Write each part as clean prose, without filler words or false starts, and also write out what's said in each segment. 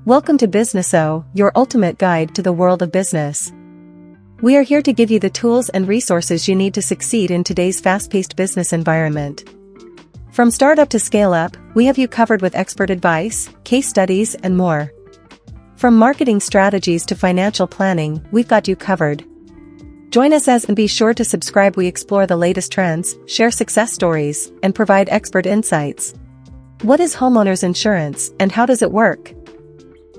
Welcome to Businesso, your ultimate guide to the world of business. We are here to give you the tools and resources you need to succeed in today's fast-paced business environment. From startup to scale-up, we have you covered with expert advice, case studies, and more. From marketing strategies to financial planning, we've got you covered. Join us and be sure to subscribe. We explore the latest trends, share success stories, and provide expert insights. What is homeowners insurance, and how does it work?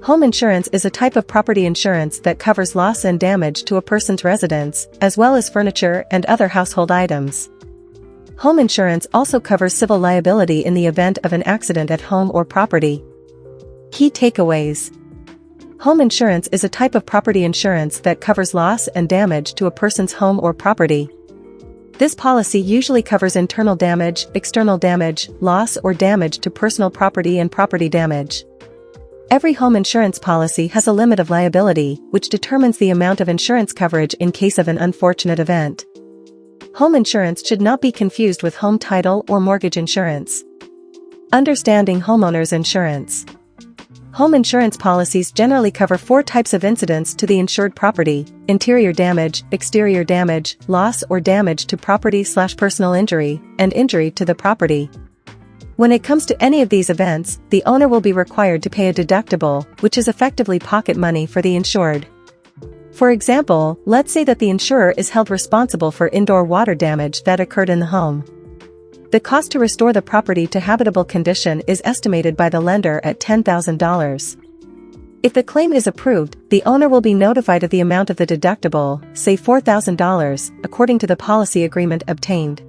Home insurance is a type of property insurance that covers loss and damage to a person's residence, as well as furniture and other household items. Home insurance also covers civil liability in the event of an accident at home or property. Key takeaways. Home insurance is a type of property insurance that covers loss and damage to a person's home or property. This policy usually covers internal damage, external damage, loss or damage to personal property and property damage. Every home insurance policy has a limit of liability, which determines the amount of insurance coverage in case of an unfortunate event. Home insurance should not be confused with home title or mortgage insurance. Understanding homeowners insurance. Home insurance policies generally cover 4 types of incidents to the insured property: interior damage, exterior damage, loss or damage to property/personal injury, and injury to the property. When it comes to any of these events, the owner will be required to pay a deductible, which is effectively pocket money for the insured. For example, let's say that the insurer is held responsible for indoor water damage that occurred in the home. The cost to restore the property to habitable condition is estimated by the lender at $10,000. If the claim is approved, the owner will be notified of the amount of the deductible, say $4,000, according to the policy agreement obtained.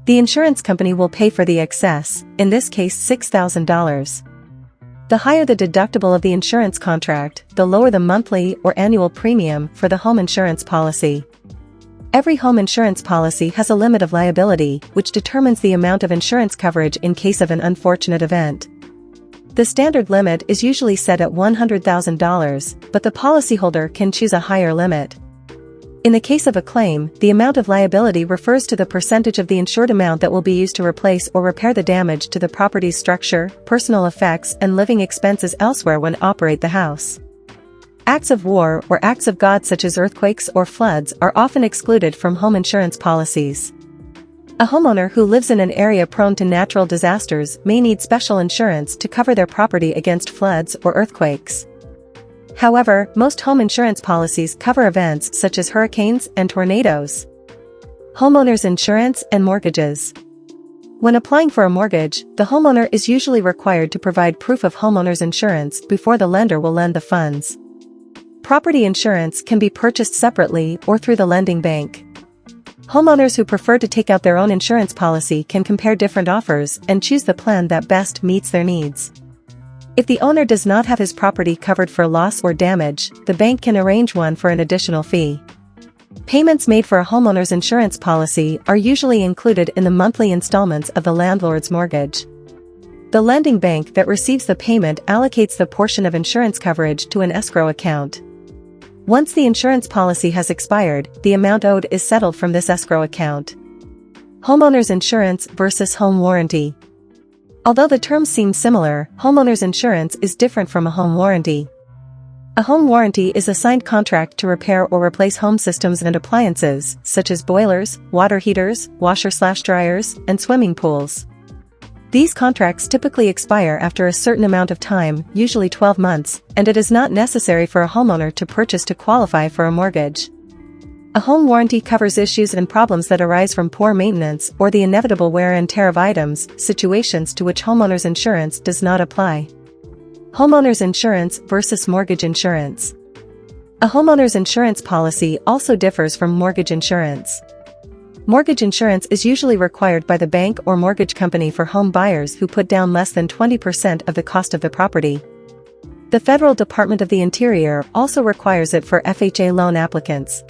The insurance company will pay for the excess, in this case $6,000. The higher the deductible of the insurance contract, the lower the monthly or annual premium for the home insurance policy. Every home insurance policy has a limit of liability, which determines the amount of insurance coverage in case of an unfortunate event. The standard limit is usually set at $100,000, but the policyholder can choose a higher limit. In the case of a claim, the amount of liability refers to the percentage of the insured amount that will be used to replace or repair the damage to the property's structure, personal effects, and living expenses elsewhere when operate the house. Acts of war or acts of God such as earthquakes or floods are often excluded from home insurance policies. A homeowner who lives in an area prone to natural disasters may need special insurance to cover their property against floods or earthquakes. However, most home insurance policies cover events such as hurricanes and tornadoes. Homeowners insurance and mortgages. When applying for a mortgage, the homeowner is usually required to provide proof of homeowners insurance before the lender will lend the funds. Property insurance can be purchased separately or through the lending bank. Homeowners who prefer to take out their own insurance policy can compare different offers and choose the plan that best meets their needs. If the owner does not have his property covered for loss or damage, the bank can arrange one for an additional fee. Payments made for a homeowner's insurance policy are usually included in the monthly installments of the landlord's mortgage. The lending bank that receives the payment allocates the portion of insurance coverage to an escrow account. Once the insurance policy has expired, the amount owed is settled from this escrow account. Homeowners insurance versus home warranty. Although the terms seem similar, homeowners insurance is different from a home warranty. A home warranty is a signed contract to repair or replace home systems and appliances, such as boilers, water heaters, washer/dryers, and swimming pools. These contracts typically expire after a certain amount of time, usually 12 months, and it is not necessary for a homeowner to purchase to qualify for a mortgage. A home warranty covers issues and problems that arise from poor maintenance or the inevitable wear and tear of items, situations to which homeowners insurance does not apply. Homeowners insurance versus mortgage insurance. A homeowner's insurance policy also differs from mortgage insurance. Mortgage insurance is usually required by the bank or mortgage company for home buyers who put down less than 20% of the cost of the property. The Federal Department of the Interior also requires it for FHA loan applicants.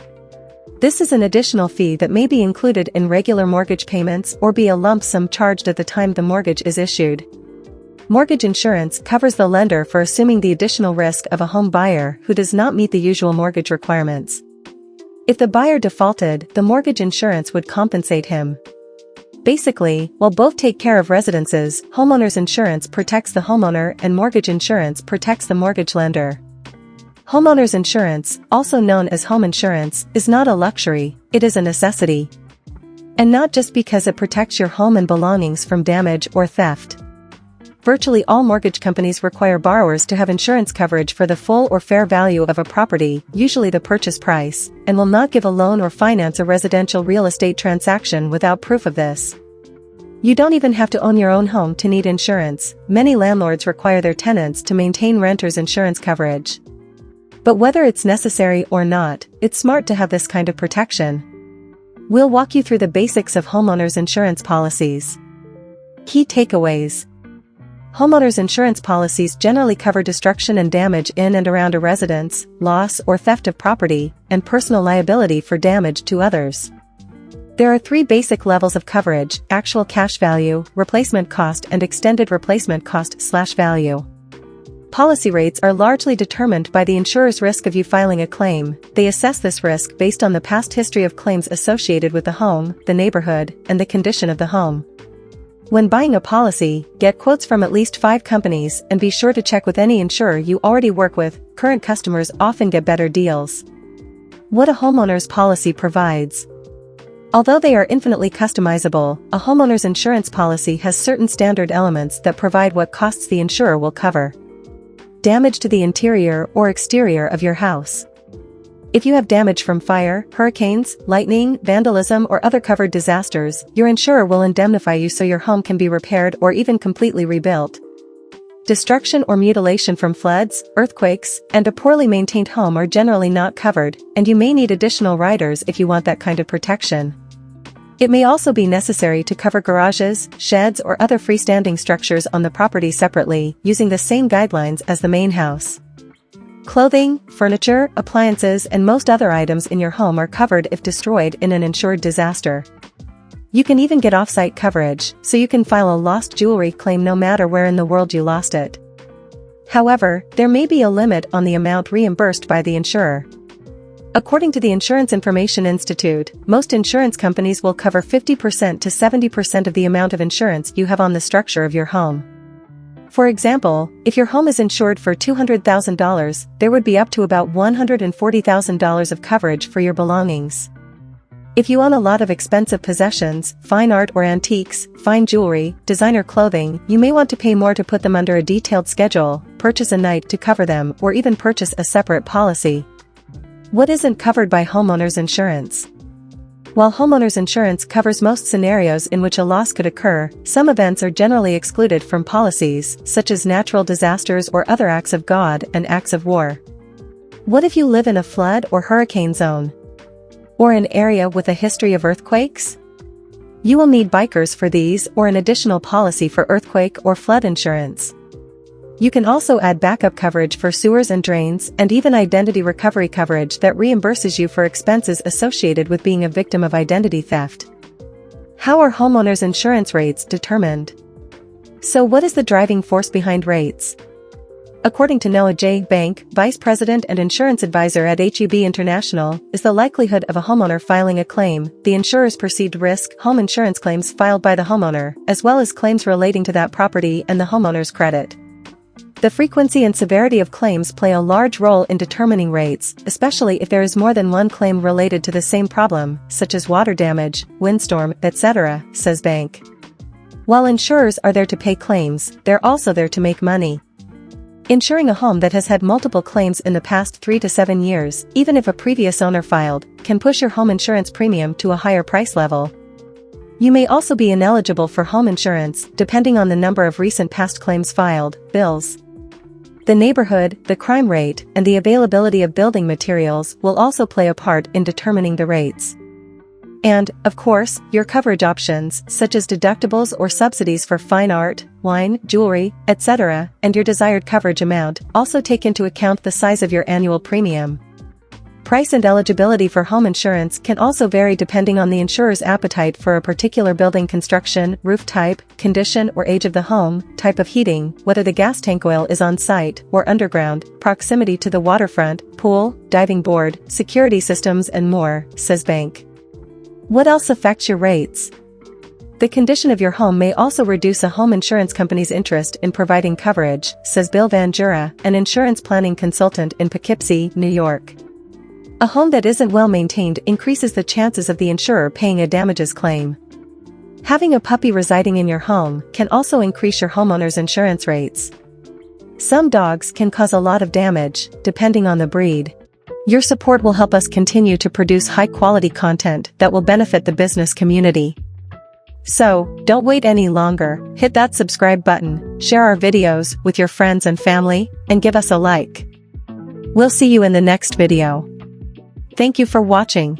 This is an additional fee that may be included in regular mortgage payments or be a lump sum charged at the time the mortgage is issued. Mortgage insurance covers the lender for assuming the additional risk of a home buyer who does not meet the usual mortgage requirements. If the buyer defaulted, the mortgage insurance would compensate him. Basically, while both take care of residences, homeowners insurance protects the homeowner and mortgage insurance protects the mortgage lender. Homeowners insurance, also known as home insurance, is not a luxury, it is a necessity. And not just because it protects your home and belongings from damage or theft. Virtually all mortgage companies require borrowers to have insurance coverage for the full or fair value of a property, usually the purchase price, and will not give a loan or finance a residential real estate transaction without proof of this. You don't even have to own your own home to need insurance. Many landlords require their tenants to maintain renters' insurance coverage. But whether it's necessary or not, it's smart to have this kind of protection. We'll walk you through the basics of homeowners insurance policies. Key takeaways. Homeowners insurance policies generally cover destruction and damage in and around a residence, loss or theft of property, and personal liability for damage to others. There are 3 basic levels of coverage: actual cash value, replacement cost, and extended replacement cost/value. Policy rates are largely determined by the insurer's risk of you filing a claim. They assess this risk based on the past history of claims associated with the home, the neighborhood, and the condition of the home. When buying a policy, get quotes from at least 5 companies and be sure to check with any insurer you already work with. Current customers often get better deals. What a homeowner's policy provides. Although they are infinitely customizable, a homeowner's insurance policy has certain standard elements that provide what costs the insurer will cover. Damage to the interior or exterior of your house. If you have damage from fire, hurricanes, lightning, vandalism, or other covered disasters, your insurer will indemnify you so your home can be repaired or even completely rebuilt. Destruction or mutilation from floods, earthquakes, and a poorly maintained home are generally not covered, and you may need additional riders if you want that kind of protection. It may also be necessary to cover garages, sheds, or other freestanding structures on the property separately, using the same guidelines as the main house. Clothing, furniture, appliances, and most other items in your home are covered if destroyed in an insured disaster. You can even get off-site coverage, so you can file a lost jewelry claim no matter where in the world you lost it. However, there may be a limit on the amount reimbursed by the insurer. According to the Insurance Information Institute, most insurance companies will cover 50% to 70% of the amount of insurance you have on the structure of your home. For example, if your home is insured for $200,000, there would be up to about $140,000 of coverage for your belongings. If you own a lot of expensive possessions, fine art or antiques, fine jewelry, designer clothing, you may want to pay more to put them under a detailed schedule, purchase a night to cover them, or even purchase a separate policy. What isn't covered by homeowners insurance? While homeowners insurance covers most scenarios in which a loss could occur, some events are generally excluded from policies, such as natural disasters or other acts of God and acts of war. What if you live in a flood or hurricane zone? Or an area with a history of earthquakes? You will need bikers for these or an additional policy for earthquake or flood insurance. You can also add backup coverage for sewers and drains, and even identity recovery coverage that reimburses you for expenses associated with being a victim of identity theft. How are homeowners insurance rates determined? So what is the driving force behind rates? According to Noah J. Bank, Vice President and Insurance Advisor at HEB International, is the likelihood of a homeowner filing a claim, the insurer's perceived risk, home insurance claims filed by the homeowner, as well as claims relating to that property and the homeowner's credit. The frequency and severity of claims play a large role in determining rates, especially if there is more than one claim related to the same problem, such as water damage, windstorm, etc., says Bank. While insurers are there to pay claims, they're also there to make money. Insuring a home that has had multiple claims in the past 3 to 7 years, even if a previous owner filed, can push your home insurance premium to a higher price level. You may also be ineligible for home insurance, depending on the number of recent past claims filed, bills. The neighborhood, the crime rate, and the availability of building materials will also play a part in determining the rates. And, of course, your coverage options, such as deductibles or subsidies for fine art, wine, jewelry, etc., and your desired coverage amount, also take into account the size of your annual premium. Price and eligibility for home insurance can also vary depending on the insurer's appetite for a particular building construction, roof type, condition or age of the home, type of heating, whether the gas tank oil is on site or underground, proximity to the waterfront, pool, diving board, security systems and more, says Bank. What else affects your rates? The condition of your home may also reduce a home insurance company's interest in providing coverage, says Bill Van Jura, an insurance planning consultant in Poughkeepsie, New York. A home that isn't well maintained increases the chances of the insurer paying a damages claim. Having a puppy residing in your home can also increase your homeowner's insurance rates. Some dogs can cause a lot of damage, depending on the breed. Your support will help us continue to produce high-quality content that will benefit the business community. So, don't wait any longer, hit that subscribe button, share our videos with your friends and family, and give us a like. We'll see you in the next video. Thank you for watching.